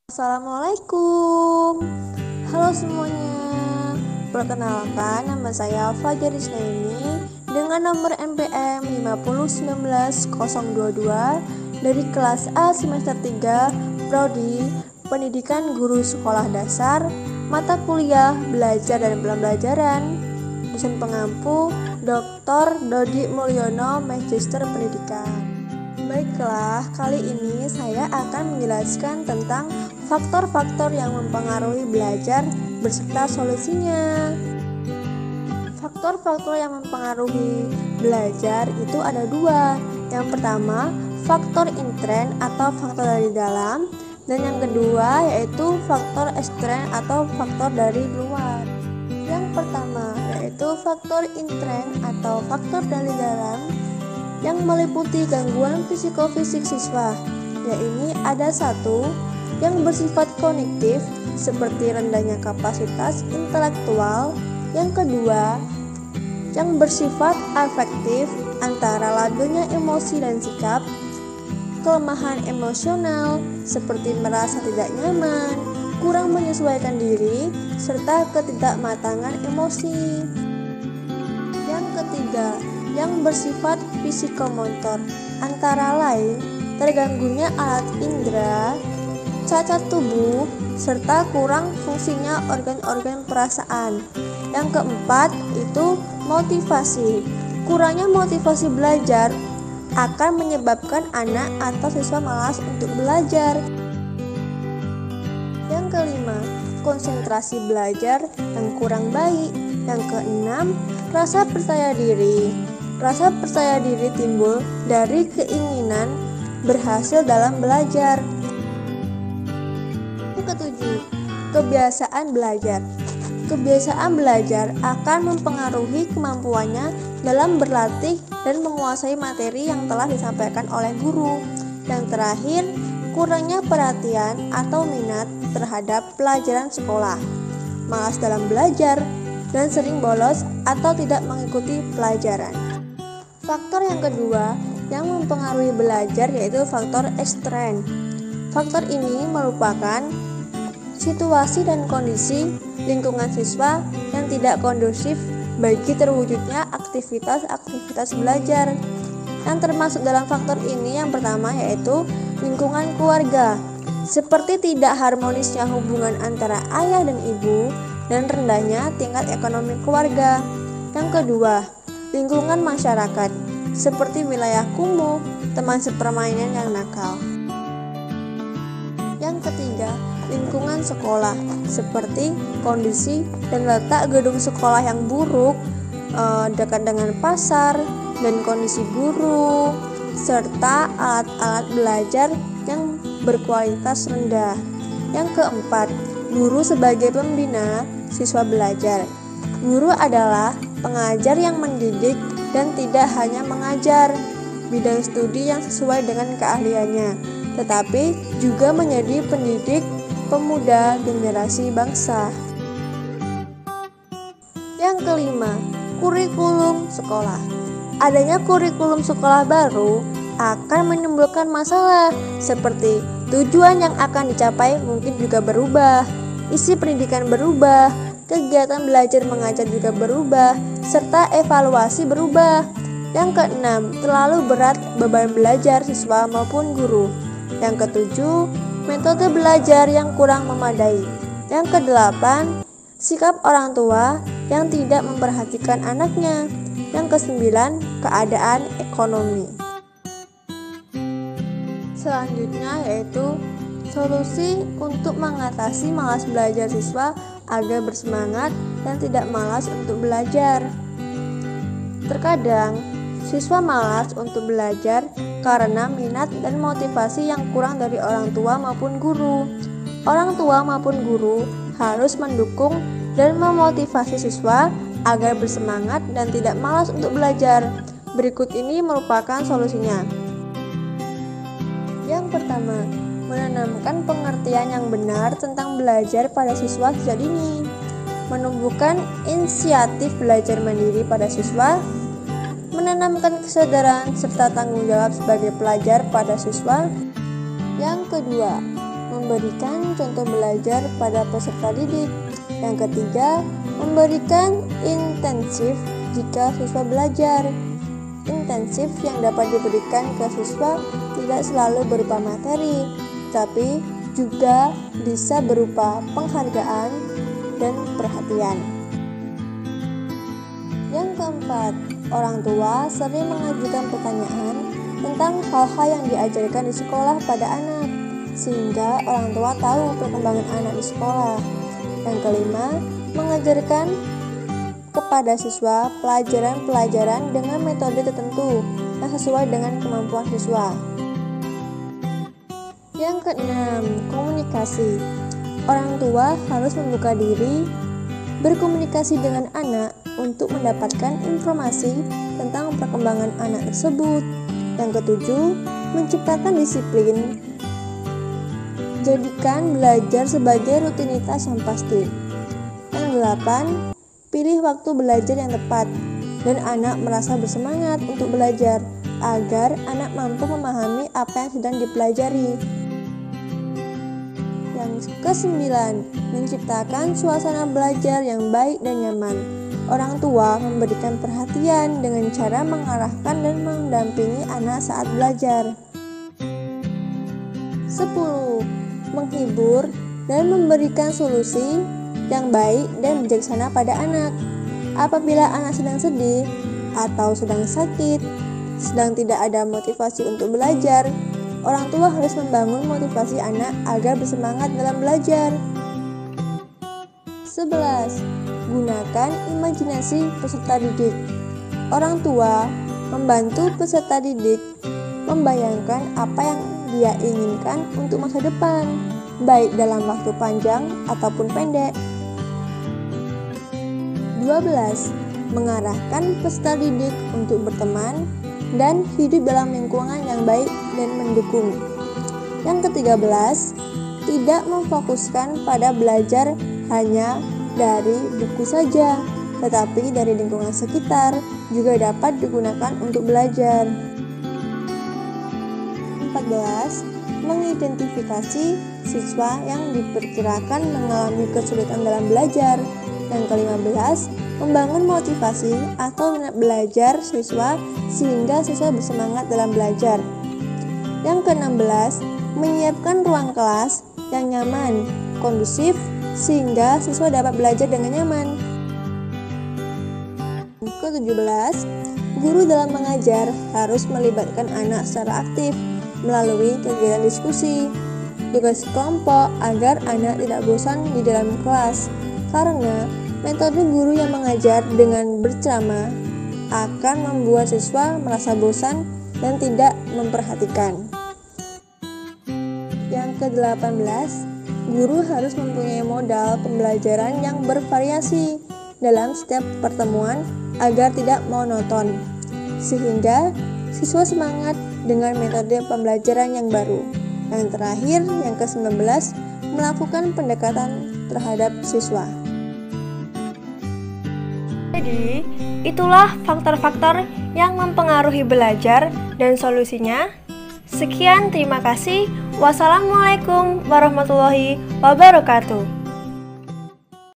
Assalamualaikum. Halo semuanya. Perkenalkan, nama saya Fajar Isnaini dengan nomor NPM 5019022 dari kelas A semester 3 Prodi Pendidikan Guru Sekolah Dasar, mata kuliah Belajar dan Pembelajaran. Dosen pengampu Dr. Dodi Mulyono, Magister Pendidikan. Baiklah, kali ini saya akan menjelaskan tentang faktor-faktor yang mempengaruhi belajar beserta solusinya. Faktor-faktor yang mempengaruhi belajar itu ada dua. Yang pertama, faktor intern atau faktor dari dalam, dan yang kedua yaitu faktor ekstern atau faktor dari luar. Yang pertama yaitu faktor intern atau faktor dari dalam yang meliputi gangguan psikofisik siswa, yaitu ada satu yang bersifat kognitif seperti rendahnya kapasitas intelektual, yang kedua yang bersifat afektif antara labilnya emosi dan sikap, kelemahan emosional seperti merasa tidak nyaman, kurang menyesuaikan diri, serta ketidakmatangan emosi. Yang ketiga yang bersifat psikomotor, antara lain terganggunya alat indera, cacat tubuh, serta kurang fungsinya organ-organ perasaan. Yang keempat itu motivasi. Kurangnya motivasi belajar akan menyebabkan anak atau siswa malas untuk belajar. Yang kelima, konsentrasi belajar yang kurang baik. Yang keenam, rasa percaya diri. Rasa percaya diri timbul dari keinginan berhasil dalam belajar. Yang ketujuh, kebiasaan belajar. Kebiasaan belajar akan mempengaruhi kemampuannya dalam berlatih dan menguasai materi yang telah disampaikan oleh guru. Yang terakhir, kurangnya perhatian atau minat terhadap pelajaran sekolah, malas dalam belajar, dan sering bolos atau tidak mengikuti pelajaran. Faktor yang kedua yang mempengaruhi belajar yaitu faktor ekstern. Faktor ini merupakan situasi dan kondisi lingkungan siswa yang tidak kondusif bagi terwujudnya aktivitas-aktivitas belajar. Yang termasuk dalam faktor ini yang pertama yaitu lingkungan keluarga, seperti tidak harmonisnya hubungan antara ayah dan ibu dan rendahnya tingkat ekonomi keluarga. Yang kedua, lingkungan masyarakat, seperti wilayah kumuh, teman sepermainan yang nakal. Yang ketiga, lingkungan sekolah, seperti kondisi dan letak gedung sekolah yang buruk, dekat dengan pasar dan kondisi guru, serta alat-alat belajar yang berkualitas rendah. Yang keempat, guru sebagai pembina siswa belajar. Guru adalah pengajar yang mendidik dan tidak hanya mengajar bidang studi yang sesuai dengan keahliannya, tetapi juga menjadi pendidik pemuda generasi bangsa. Yang kelima, kurikulum sekolah. Adanya kurikulum sekolah baru akan menimbulkan masalah seperti tujuan yang akan dicapai mungkin juga berubah, isi pendidikan berubah, kegiatan belajar mengajar juga berubah, serta evaluasi berubah. Yang keenam, terlalu berat beban belajar siswa maupun guru. Yang ketujuh, metode belajar yang kurang memadai. Yang kedelapan, sikap orang tua yang tidak memperhatikan anaknya. Yang kesembilan, keadaan ekonomi. Selanjutnya yaitu solusi untuk mengatasi malas belajar siswa agar bersemangat dan tidak malas untuk belajar. Terkadang siswa malas untuk belajar karena minat dan motivasi yang kurang dari orang tua maupun guru. Orang tua maupun guru harus mendukung dan memotivasi siswa agar bersemangat dan tidak malas untuk belajar. Berikut ini merupakan solusinya. Yang pertama, menanamkan pengertian yang benar tentang belajar pada siswa sejak dini, menumbuhkan inisiatif belajar mandiri pada siswa, menanamkan kesadaran serta tanggung jawab sebagai pelajar pada siswa. Yang kedua, memberikan contoh belajar pada peserta didik. Yang ketiga, memberikan intensif jika siswa belajar. Intensif yang dapat diberikan ke siswa tidak selalu berupa materi, tapi juga bisa berupa penghargaan dan perhatian. Yang keempat, orang tua sering mengajukan pertanyaan tentang hal-hal yang diajarkan di sekolah pada anak, sehingga orang tua tahu perkembangan anak di sekolah. Yang kelima, mengajarkan kepada siswa pelajaran-pelajaran dengan metode tertentu yang sesuai dengan kemampuan siswa. Yang keenam, komunikasi. Orang tua harus membuka diri berkomunikasi dengan anak untuk mendapatkan informasi tentang perkembangan anak tersebut. Yang ketujuh, menciptakan disiplin. Jadikan belajar sebagai rutinitas yang pasti. Yang kedelapan, pilih waktu belajar yang tepat dan anak merasa bersemangat untuk belajar agar anak mampu memahami apa yang sedang dipelajari. Yang kesembilan, menciptakan suasana belajar yang baik dan nyaman. Orang tua memberikan perhatian dengan cara mengarahkan dan mendampingi anak saat belajar. 10. Menghibur dan memberikan solusi yang baik dan bijaksana pada anak. Apabila anak sedang sedih atau sedang sakit, sedang tidak ada motivasi untuk belajar, orang tua harus membangun motivasi anak agar bersemangat dalam belajar. 11. Gunakan imajinasi peserta didik. Orang tua membantu peserta didik membayangkan apa yang dia inginkan untuk masa depan, baik dalam waktu panjang ataupun pendek. 12. Mengarahkan peserta didik untuk berteman dan hidup dalam lingkungan yang baik dan mendukung. Yang ke-13, tidak memfokuskan pada belajar hanya dari buku saja, tetapi dari lingkungan sekitar juga dapat digunakan untuk belajar. 14. Mengidentifikasi siswa yang diperkirakan mengalami kesulitan dalam belajar. Yang ke-15, membangun motivasi atau minat belajar siswa sehingga siswa bersemangat dalam belajar. Yang ke-16, menyiapkan ruang kelas yang nyaman, kondusif, sehingga siswa dapat belajar dengan nyaman. Yang ke-17, guru dalam mengajar harus melibatkan anak secara aktif melalui kegiatan diskusi, tugas kelompok agar anak tidak bosan di dalam kelas. Karena metode guru yang mengajar dengan berceramah akan membuat siswa merasa bosan dan tidak memperhatikan. Yang ke-18, guru harus mempunyai modal pembelajaran yang bervariasi dalam setiap pertemuan agar tidak monoton, sehingga siswa semangat dengan metode pembelajaran yang baru. Yang terakhir, yang ke-19, melakukan pendekatan terhadap siswa. Jadi, itulah faktor-faktor yang mempengaruhi belajar dan solusinya. Sekian, terima kasih. Wassalamualaikum warahmatullahi wabarakatuh.